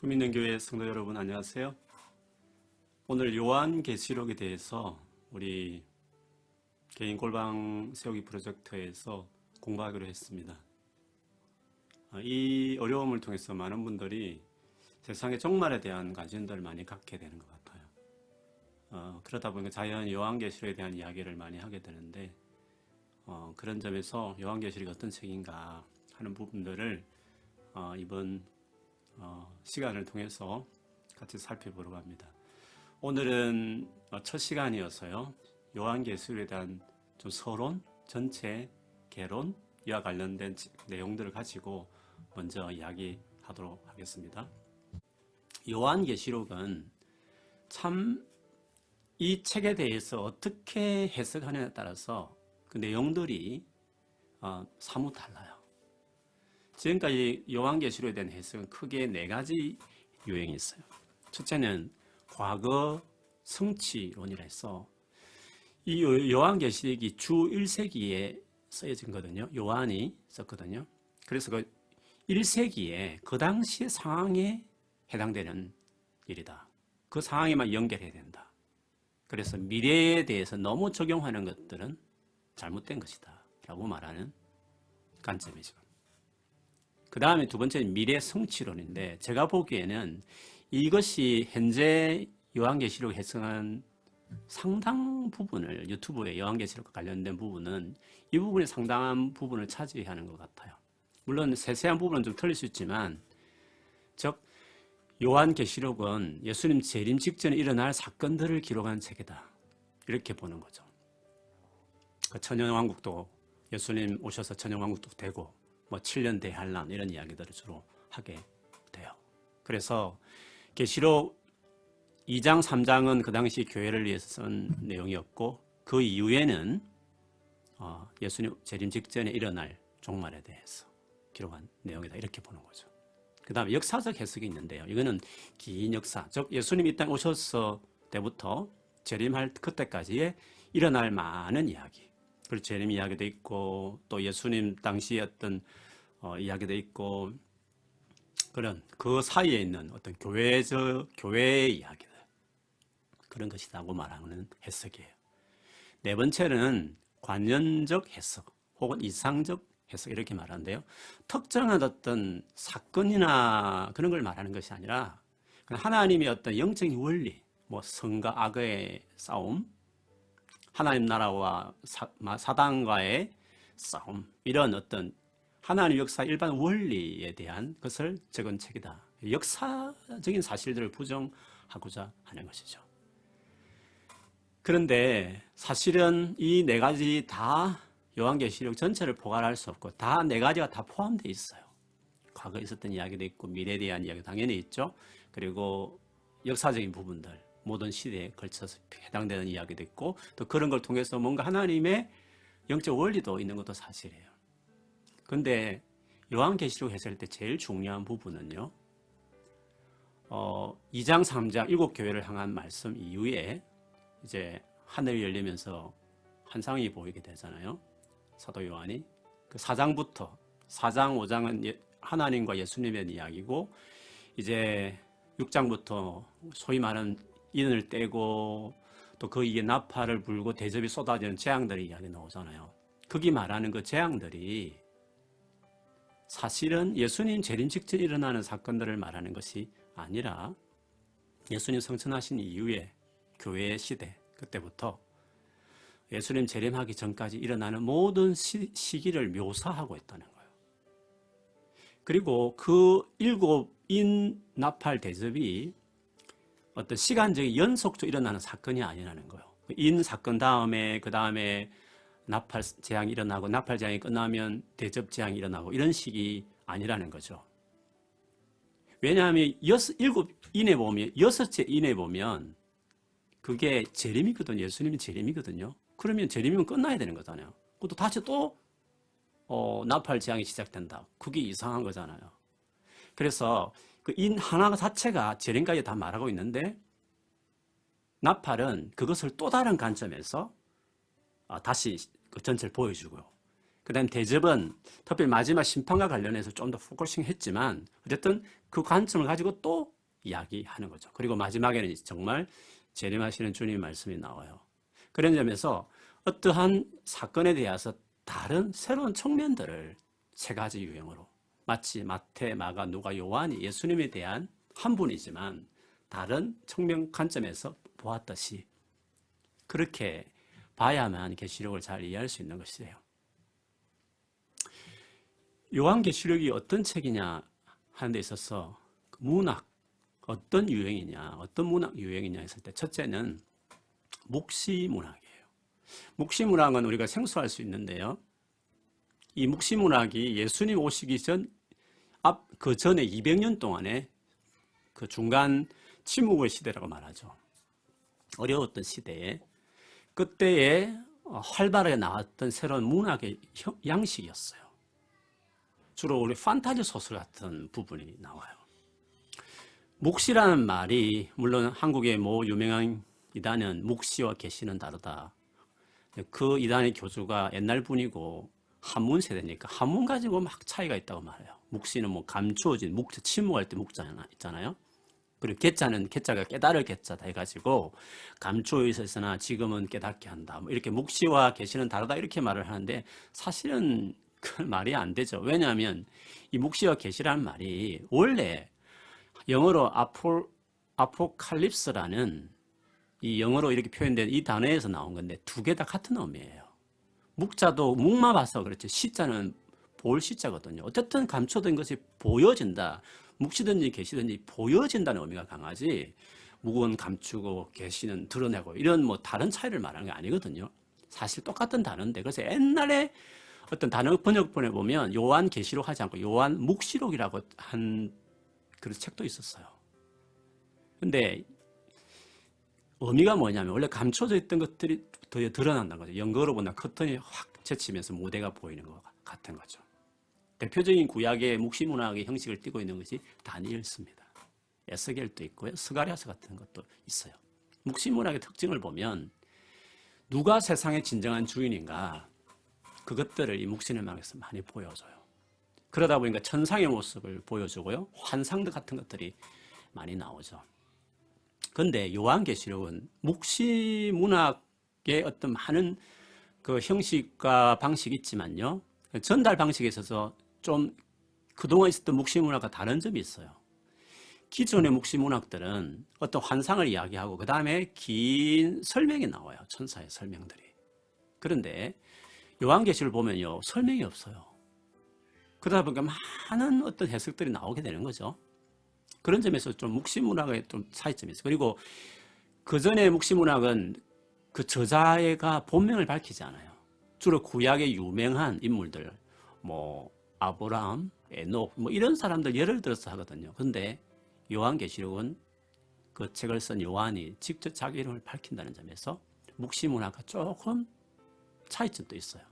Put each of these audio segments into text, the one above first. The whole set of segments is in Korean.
꿈있는교회 성도 여러분 안녕하세요. 오늘 요한계시록에 대해서 우리 개인 골방 세우기 프로젝트에서 공부하기로 했습니다. 이 어려움을 통해서 많은 분들이 세상의 종말에 대한 관심들을 많이 갖게 되는 것 같아요. 그러다 보니까 자연 요한계시록에 대한 이야기를 많이 하게 되는데 그런 점에서 요한계시록이 어떤 책인가 하는 부분들을 이번 시간을 통해서 같이 살펴보려고 합니다. 오늘은 첫 시간이어서요. 요한계시록에 대한 좀 서론, 전체 개론, 이와 관련된 내용들을 가지고 먼저 이야기하도록 하겠습니다. 요한계시록은 참 이 책에 대해서 어떻게 해석하느냐에 따라서 그 내용들이 사뭇 달라요. 지금까지 요한계시록에 대한 해석은 크게 네 가지 유형이 있어요. 첫째는 과거 성취론이라 해서 이 요한계시록이 주 1세기에 쓰여진 거거든요. 요한이 썼거든요. 그래서 그 1세기에 그 당시의 상황에 해당되는 일이다. 그 상황에만 연결해야 된다. 그래서 미래에 대해서 너무 적용하는 것들은 잘못된 것이다 라고 말하는 관점이죠. 그 다음에 두 번째는 미래 성취론인데 제가 보기에는 이것이 현재 요한계시록 해석한 상당 부분을 유튜브에 요한계시록과 관련된 부분은 이 부분이 상당한 부분을 차지하는 것 같아요. 물론 세세한 부분은 좀 틀릴 수 있지만 즉 요한계시록은 예수님 재림 직전에 일어날 사건들을 기록한 책이다. 이렇게 보는 거죠. 천년왕국도 예수님 오셔서 천년왕국도 되고 뭐 7년 대환란 이런 이야기들을 주로 하게 돼요. 그래서 계시록 2장 3장은 그 당시 교회를 위해서 쓴 내용이었고 그 이후에는 예수님 재림 직전에 일어날 종말에 대해서 기록한 내용이다 이렇게 보는 거죠. 그 다음에 역사적 해석이 있는데요. 이거는 긴 역사, 즉 예수님이 이 땅에 오셨을 때부터 재림할 그때까지의 일어날 많은 이야기, 그리고 재림 이야기도 있고 또 예수님 당시의 어떤 이야기도 있고 그런 그 사이에 있는 어떤 교회의 이야기들 그런 것이라고 말하는 해석이에요. 네 번째는 관연적 해석 혹은 이상적 해석 이렇게 말하는데요. 특정한 어떤 사건이나 그런 걸 말하는 것이 아니라 하나님의 어떤 영적인 원리, 뭐 선과 악의 싸움, 하나님 나라와 사단과의 싸움 이런 어떤 하나님 역사 일반 원리에 대한 것을 적은 책이다. 역사적인 사실들을 부정하고자 하는 것이죠. 그런데 사실은 이 네 가지 다 요한계시록 전체를 포괄할 수 없고 다 네 가지가 다 포함되어 있어요. 과거에 있었던 이야기도 있고 미래에 대한 이야기도 당연히 있죠. 그리고 역사적인 부분들 모든 시대에 걸쳐서 해당되는 이야기도 있고 또 그런 걸 통해서 뭔가 하나님의 영적 원리도 있는 것도 사실이에요. 그런데 요한계시록 해석할 때 제일 중요한 부분은요. 2장 3장 7교회를 향한 말씀 이후에 이제 하늘이 열리면서 환상이 보이게 되잖아요. 사도 요한이 그 4장부터 4장 5장은 하나님과 예수님의 이야기고 이제 6장부터 소위 말하는 인을 떼고 또 그 위에 나팔을 불고 대접이 쏟아지는 재앙들의 이야기 나오잖아요. 거기 말하는 그 재앙들이 사실은 예수님 재림 직전 일어나는 사건들을 말하는 것이 아니라 예수님 성천하신 이후에 교회의 시대 그때부터 예수님 재림하기 전까지 일어나는 모든 시기를 묘사하고 있다는 거예요. 그리고 그 7인 나팔 대접이 어떤 시간적인 연속적으로 일어나는 사건이 아니라는 거예요. 인 사건 다음에 그 다음에 나팔 재앙이 일어나고 나팔 재앙이 끝나면 대접 재앙이 일어나고 이런 식이 아니라는 거죠. 왜냐하면 7인에 보면 6째 인에 보면 그게 재림이거든요. 예수님이 재림이거든요. 그러면 재림이면 끝나야 되는 거잖아요. 또 다시 또 나팔 재앙이 시작된다. 그게 이상한 거잖아요. 그래서 그 인 하나 자체가 재림까지 다 말하고 있는데 나팔은 그것을 또 다른 관점에서 다시 그 전체를 보여주고요. 그 다음 대접은 특별히 마지막 심판과 관련해서 좀 더 포커싱 했지만 어쨌든 그 관점을 가지고 또 이야기하는 거죠. 그리고 마지막에는 정말 재림하시는 주님의 말씀이 나와요. 그런 점에서 어떠한 사건에 대해서 다른 새로운 측면들을 세 가지 유형으로, 마치 마태, 마가, 누가, 요한이 예수님에 대한 한 분이지만 다른 측면 관점에서 보았듯이 그렇게 봐야만 계시록을 잘 이해할 수 있는 것이에요. 요한계시록이 어떤 책이냐 하는 데 있어서 문학, 어떤 유형이냐, 어떤 문학 유형이냐 했을 때 첫째는 묵시문학이에요. 묵시문학은 우리가 생소할 수 있는데요. 이 묵시문학이 예수님 오시기 그 전에 200년 동안의 그 중간 침묵의 시대라고 말하죠. 어려웠던 시대에 그때에 활발하게 나왔던 새로운 문학의 양식이었어요. 주로 우리 판타지 소설 같은 부분이 나와요. 묵시라는 말이 물론 한국의 뭐 유명한 이단은 묵시와 계시는 다르다. 그 이단의 교주가 옛날 분이고 한문 세대니까 한문 가지고 막 차이가 있다고 말해요. 묵시는 뭐 감추어진 묵자, 침묵할 때 묵자 있잖아요. 그리고 개자는 개자가 깨달을 개자다 해가지고 감추어 있었으나 지금은 깨닫게 한다. 뭐 이렇게 묵시와 계시는 다르다 이렇게 말을 하는데 사실은 그 말이 안 되죠. 왜냐하면 이 묵시와 계시라는 말이 원래 영어로 아포칼립스라는 이 영어로 이렇게 표현된 이 단어에서 나온 건데 두 개 다 같은 의미예요. 묵자도 묵마 봐서 그렇지 시자는 볼 시자거든요. 어쨌든 감춰둔 것이 보여진다. 묵시든지 계시든지 보여진다는 의미가 강하지 묵은 감추고 계시는 드러내고 이런 뭐 다른 차이를 말하는 게 아니거든요. 사실 똑같은 단어인데 그래서 옛날에 어떤 단어 번역본에 보면 요한계시록 하지 않고 요한묵시록이라고 한 그런 책도 있었어요. 근데 의미가 뭐냐면 원래 감춰져 있던 것들이 더 드러난다는 거죠. 연극으로 보면 커튼이 확 제치면서 무대가 보이는 것 같은 거죠. 대표적인 구약의 묵시문학의 형식을 띠고 있는 것이 다니엘서입니다. 에스겔도 있고요. 스가랴서 같은 것도 있어요. 묵시문학의 특징을 보면 누가 세상의 진정한 주인인가 그것들을 이 묵시문학에서 많이 보여줘요. 그러다 보니까 천상의 모습을 보여주고요. 환상들 같은 것들이 많이 나오죠. 그런데 요한계시록은 묵시문학의 어떤 많은 그 형식과 방식이 있지만요. 전달 방식에 있어서 좀 그동안 있었던 묵시문학과 다른 점이 있어요. 기존의 묵시문학들은 어떤 환상을 이야기하고 그 다음에 긴 설명이 나와요. 천사의 설명들이. 그런데 요한계시를 보면요. 설명이 없어요. 그러다 보니까 많은 어떤 해석들이 나오게 되는 거죠. 그런 점에서 좀 묵시문학의 좀 차이점이 있어요. 그리고 그 전에 묵시문학은 그 저자가 본명을 밝히지 않아요. 주로 구약의 유명한 인물들, 뭐 아브라함, 에녹, 뭐 이런 사람들 예를 들어서 하거든요. 그런데 요한계시록은 그 책을 쓴 요한이 직접 자기 이름을 밝힌다는 점에서 묵시문학과 조금 차이점도 있어요.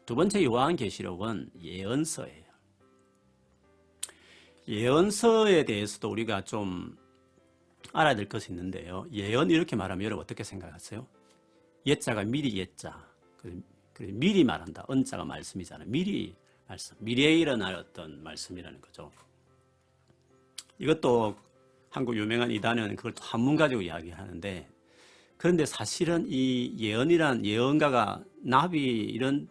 두 번째 요한계시록은 예언서예요. 예언서에 대해서도 우리가 좀 알아야 될 것이 있는데요. 예언 이렇게 말하면 여러분 어떻게 생각하세요? 예자가 미리 예자, 그리고 미리 말한다. 언자가 말씀이잖아요. 미리 말씀, 미래에 일어날 어떤 말씀이라는 거죠. 이것도 한국 유명한 이단은 그걸 또 한문 가지고 이야기하는데 그런데 사실은 이 예언이란 예언가가 나비 이런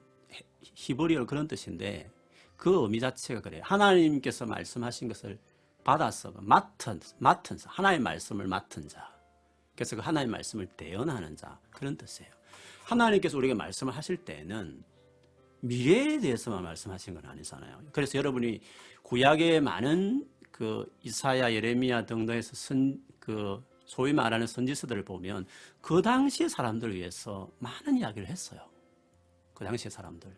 히브리어 그런 뜻인데 그 의미 자체가 그래요. 하나님께서 말씀하신 것을 받아서 맡은 자, 하나님의 말씀을 맡은 자. 그래서 그 하나님의 말씀을 대언하는 자 그런 뜻이에요. 하나님께서 우리에게 말씀을 하실 때는 미래에 대해서만 말씀하신 건 아니잖아요. 그래서 여러분이 구약의 많은 그 이사야, 예레미야 등등에서 소위 말하는 선지서들을 보면 그 당시의 사람들을 위해서 많은 이야기를 했어요. 그 당시의 사람들.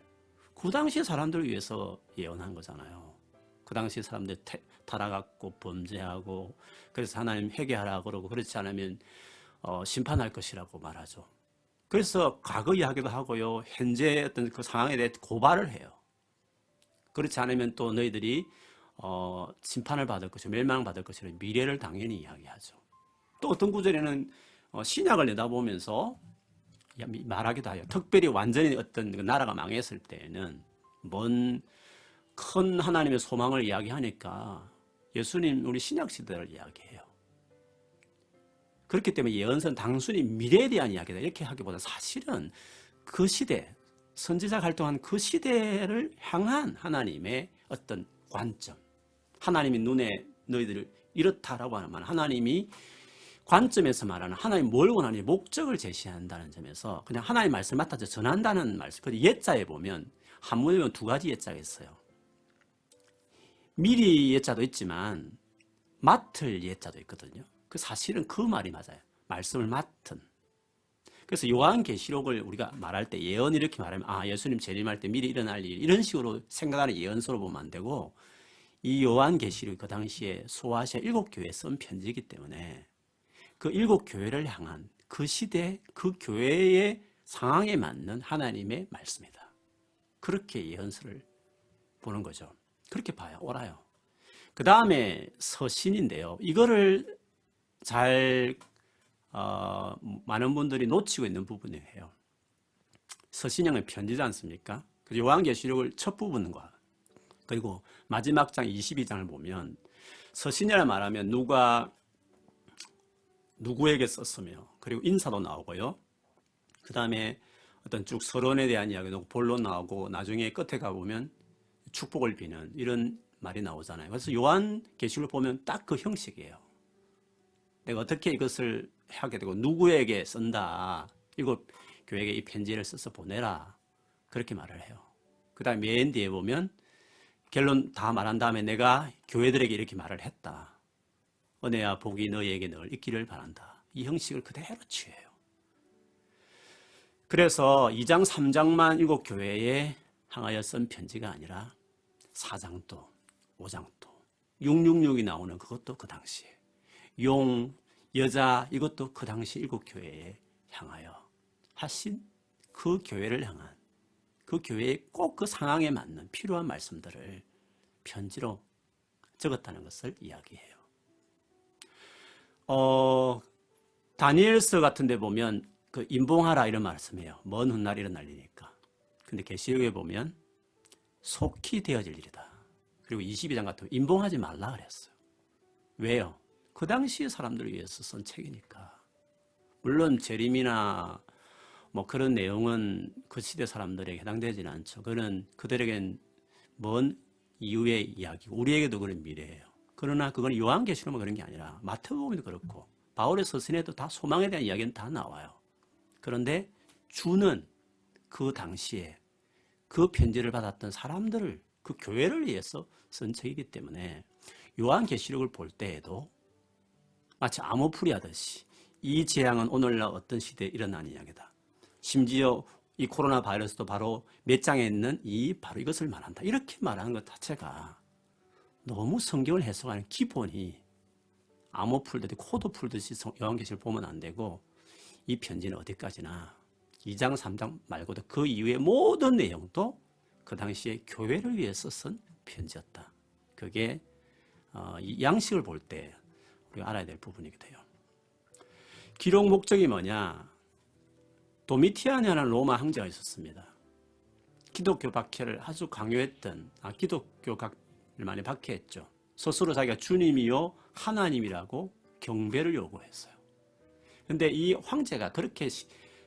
그 당시의 사람들을 위해서 예언한 거잖아요. 그 당시 사람들 타락하고 범죄하고 그래서 하나님 회개하라 그러고 그렇지 않으면 심판할 것이라고 말하죠. 그래서 과거 이야기도 하고요. 현재 어떤 그 상황에 대해 고발을 해요. 그렇지 않으면 또 너희들이 심판을 받을 것이고 멸망받을 것이라 미래를 당연히 이야기하죠. 또 어떤 구절에는 신약을 내다보면서 말하기도 해요. 특별히 완전히 어떤 나라가 망했을 때에는 먼 큰 하나님의 소망을 이야기하니까 예수님 우리 신약 시대를 이야기해요. 그렇기 때문에 예언서는 단순히 미래에 대한 이야기다 이렇게 하기보다 사실은 그 시대, 선지자가 활동한 그 시대를 향한 하나님의 어떤 관점, 하나님이 눈에 너희들을 이렇다라고 하는 말, 하나님이 관점에서 말하는 하나님 뭘 원하는지 목적을 제시한다는 점에서 그냥 하나님 말씀 맡아서 전한다는 말씀. 그 옛자에 보면 한문에 보면 두 가지 옛자가 있어요. 미리 옛자도 있지만 맡을 옛자도 있거든요. 그 사실은 그 말이 맞아요. 말씀을 맡은. 그래서 요한계시록을 우리가 말할 때 예언 이렇게 말하면 예수님 재림할 때 미리 일어날 일 이런 식으로 생각하는 예언서로 보면 안 되고 이 요한계시록이 그 당시에 소아시아 7교회에 쓴 편지이기 때문에 그 7교회를 향한 그 시대 그 교회의 상황에 맞는 하나님의 말씀이다. 그렇게 예언서를 보는 거죠. 그렇게 봐요. 옳아요. 그 다음에 서신인데요. 이거를 잘 많은 분들이 놓치고 있는 부분이에요. 서신형의 편지지 않습니까? 요한계시록을 첫 부분과 그리고 마지막 장 22장을 보면 서신이라 말하면 누가 누구에게 썼으며 그리고 인사도 나오고요. 그 다음에 어떤 쭉 서론에 대한 이야기도 본론 나오고 나중에 끝에 가보면 축복을 비는 이런 말이 나오잖아요. 그래서 요한계시록을 보면 딱 그 형식이에요. 내가 어떻게 이것을 하게 되고 누구에게 쓴다. 7교회에게 이 편지를 써서 보내라. 그렇게 말을 해요. 그 다음에 맨 뒤에 보면 결론 다 말한 다음에 내가 교회들에게 이렇게 말을 했다. 은혜와 복이 너희에게 늘 있기를 바란다. 이 형식을 그대로 취해요. 그래서 2장 3장만 7교회에 향하여 쓴 편지가 아니라 4장도 5장도 666이 나오는 그것도 그 당시에 용, 여자 이것도 그 당시 7교회에 향하여 하신 그 교회를 향한 그 교회에 꼭 그 상황에 맞는 필요한 말씀들을 편지로 적었다는 것을 이야기해요. 다니엘서 같은 데 보면 그 임봉하라 이런 말씀이에요. 먼 훗날 일어날 일이니까. 근데 계시록에 보면 속히 되어질 일이다. 그리고 22장 같은 거 임봉하지 말라 그랬어요. 왜요? 그 당시 사람들을 위해서 쓴 책이니까. 물론 재림이나 뭐 그런 내용은 그 시대 사람들에게 해당되지는 않죠. 그는 그들에겐 먼 이후의 이야기고 우리에게도 그런 미래예요. 그러나 그건 요한계시록만 그런 게 아니라 마태복음에도 그렇고 바울의 서신에도 다 소망에 대한 이야기는 다 나와요. 그런데 주는 그 당시에 그 편지를 받았던 사람들을 그 교회를 위해서 쓴 책이기 때문에 요한계시록을 볼 때에도 마치 암호풀이 하듯이 이 재앙은 오늘날 어떤 시대에 일어난 이야기다. 심지어 이 코로나 바이러스도 바로 몇 장에 있는 바로 이것을 말한다. 이렇게 말하는 것 자체가 너무 성경을 해석하는 기본이 암호 풀듯이 코드 풀듯이 요한계시록을 보면 안 되고 이 편지는 어디까지나 2장 3장 말고도 그 이후의 모든 내용도 그 당시에 교회를 위해서 쓴 편지였다. 그게 이 양식을 볼 때 우리가 알아야 될 부분이게 돼요. 기록 목적이 뭐냐? 도미티안이라는 로마 황제가 있었습니다. 기독교 박해를 아주 강요했던 기독교를 많이 박해했죠. 스스로 자기가 주님이요 하나님이라고 경배를 요구했어요. 그런데 이 황제가 그렇게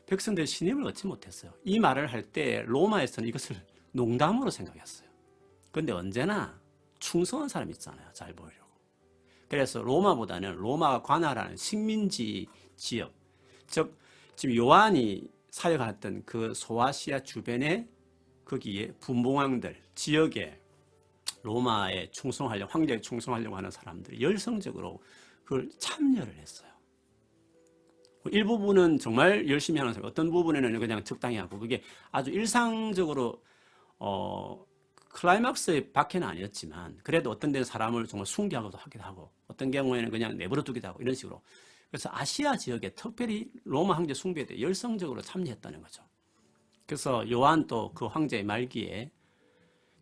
백성들의 신임을 얻지 못했어요. 이 말을 할 때 로마에서는 이것을 농담으로 생각했어요. 그런데 언제나 충성한 사람 있잖아요. 잘 보이려고. 그래서 로마보다는 로마가 관할하는 식민지 지역, 즉 지금 요한이 사역했던 그 소아시아 주변의 거기에 분봉왕들, 지역에 로마에 충성하려고, 황제에 충성하려고 하는 사람들이 열성적으로 그걸 참여를 했어요. 일부분은 정말 열심히 하는 사람, 어떤 부분에는 그냥 적당히 하고, 그게 아주 일상적으로 클라이막스의 박해는 아니었지만 그래도 어떤 데는 사람을 정말 숭배하기도 하기도 하고 어떤 경우에는 그냥 내버려 두기도 하고 이런 식으로. 그래서 아시아 지역에 특별히 로마 황제 숭배에 대해 열성적으로 참여했다는 거죠. 그래서 요한도 그 황제의 말기에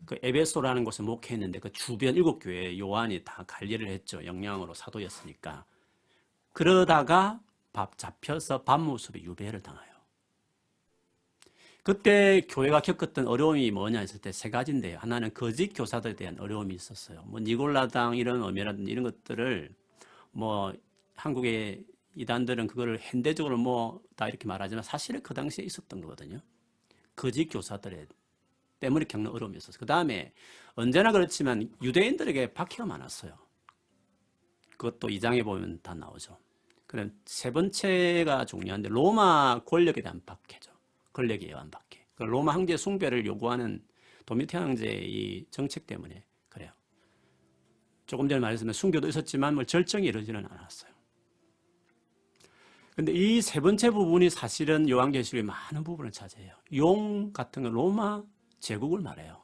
그 에베소라는 곳에 목회했는데 그 주변 7교회에 요한이 다 관리를 했죠. 영향으로 사도였으니까. 그러다가 잡혀서 밤모습에 유배를 당해요. 그때 교회가 겪었던 어려움이 뭐냐 했을 때 세 가지인데요. 하나는 거짓 교사들에 대한 어려움이 있었어요. 뭐 니골라당 이런 어미라든지 이런 것들을 뭐 한국의 이단들은 그거를 현대적으로 뭐 다 이렇게 말하지만 사실은 그 당시에 있었던 거거든요. 거짓 교사들 때문에 겪는 어려움이 있었어요. 그 다음에 언제나 그렇지만 유대인들에게 박해가 많았어요. 그것도 2장에 보면 다 나오죠. 그럼 세 번째가 중요한데 로마 권력에 대한 박해죠. 권력에 의한 박해. 로마 황제 숭배를 요구하는 도미티안 황제의 이 정책 때문에 그래요. 조금 전에 말했지만 숭배도 있었지만 뭐 절정이 이루어지는 않았어요. 근데 이 세 번째 부분이 사실은 요한계시록의 많은 부분을 차지해요. 용 같은 건 로마 제국을 말해요.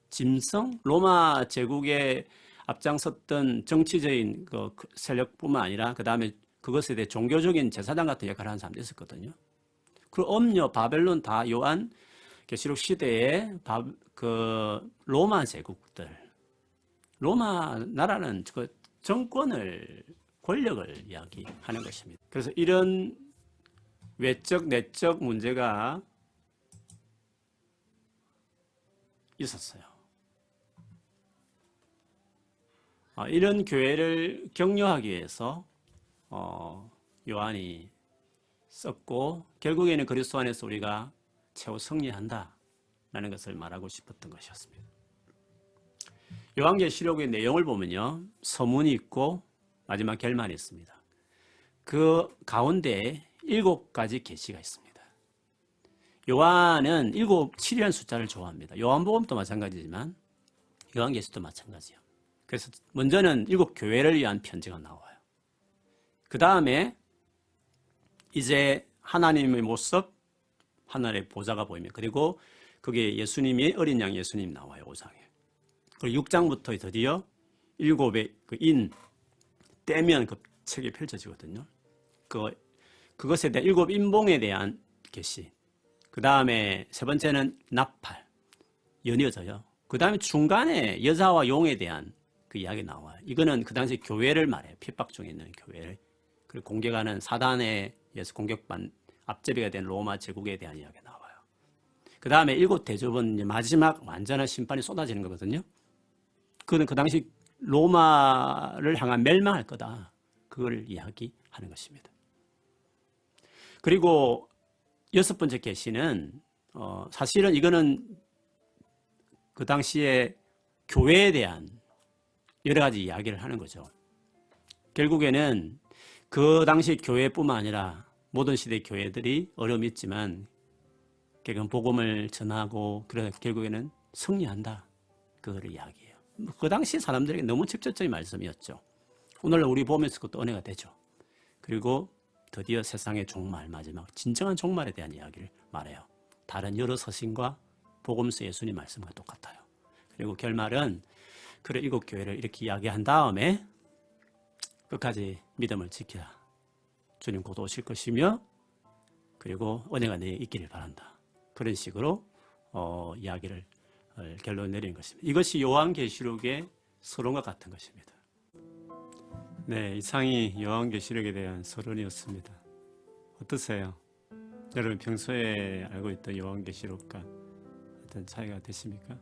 짐승, 로마 제국에 앞장섰던 정치적인 그 세력뿐만 아니라 그 다음에 그것에 대해 종교적인 제사장 같은 역할을 하는 사람도 있었거든요. 그리고 엄녀, 바벨론 다 요한계시록 시대에 그 로마 제국들, 로마 나라는 그 정권을 권력을 이야기하는 것입니다. 그래서 이런 외적, 내적 문제가 있었어요. 이런 교회를 격려하기 위해서 요한이 썼고 결국에는 그리스도 안에서 우리가 최후 승리한다라는 것을 말하고 싶었던 것이었습니다. 요한계시록의 내용을 보면요. 서문이 있고 마지막 결말이 있습니다. 그 가운데 7가지 계시가 있습니다. 요한은 7이라는 숫자를 좋아합니다. 요한복음도 마찬가지지만 요한계시도 마찬가지예요. 그래서 먼저는 7교회를 위한 편지가 나와요. 그 다음에 이제 하나님의 모습, 하늘의 보좌가 보이면 그리고 그게 예수님이 어린 양 예수님 나와요. 5장에. 그리고 6장부터 드디어 7의 그 떼면 그 책이 펼쳐지거든요. 그것에 대한 7 인봉에 대한 계시. 그 다음에 세 번째는 나팔, 연이어져요. 그 다음에 중간에 여자와 용에 대한 그 이야기 나와요. 이거는 그 당시 교회를 말해요. 핍박 중에 있는 교회를. 그리고 공격하는 사단에 의해서 공격받는 앞제비가 된 로마 제국에 대한 이야기가 나와요. 그 다음에 7 대접은 마지막 완전한 심판이 쏟아지는 거거든요. 그건 그 당시 로마를 향한 멸망할 거다. 그걸 이야기하는 것입니다. 그리고 6번째 계시는 사실은 이거는 그 당시에 교회에 대한 여러 가지 이야기를 하는 거죠. 결국에는 그 당시 교회뿐만 아니라 모든 시대 교회들이 어려움이 있지만 결국은 복음을 전하고 그래서 결국에는 승리한다. 그거를 이야기해요. 그 당시 사람들에게 너무 직접적인 말씀이었죠. 오늘 우리 보면서 그것도 은혜가 되죠. 그리고 드디어 세상의 종말, 마지막 진정한 종말에 대한 이야기를 말해요. 다른 여러 서신과 복음서 예수님 말씀과 똑같아요. 그리고 결말은 그래 7교회를 이렇게 이야기한 다음에 끝까지 믿음을 지키라. 주님 곧 오실 것이며 그리고 은혜가 내게 있기를 바란다. 그런 식으로 이야기를 결론 내리는 것입니다. 이것이 요한계시록의 서론과 같은 것입니다. 네, 이상이 요한계시록에 대한 서론이었습니다. 어떠세요? 여러분 평소에 알고 있던 요한계시록과 어떤 차이가 되십니까?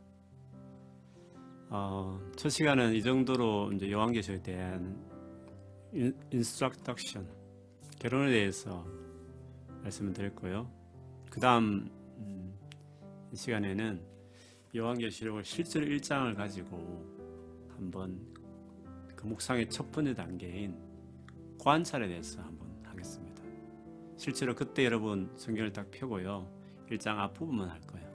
첫 시간은 이 정도로 이제 요한계시록에 대한 인스트럭션, 결론에 대해서 말씀을 드렸고요. 그 다음 이 시간에는 요한계시록을 실제로 1장을 가지고 한번 그 묵상의 첫 번째 단계인 관찰에 대해서 한번 하겠습니다. 실제로 그때 여러분 성경을 딱 펴고요. 1장 앞부분만 할 거예요.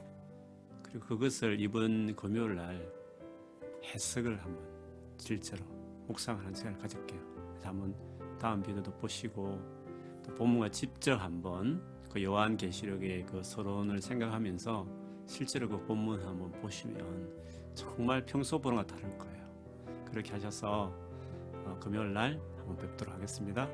그리고 그것을 이번 금요일 날 해석을 한번 실제로 묵상하는 시간을 가질게요. 그래서 한번 다음 비디오도 보시고 또 본문과 직접 한번 그 요한계시록의 그 서론을 생각하면서 실제로 그 본문 한번 보시면 정말 평소 보는 것과 다를 거예요. 그렇게 하셔서 금요일 날 한번 뵙도록 하겠습니다.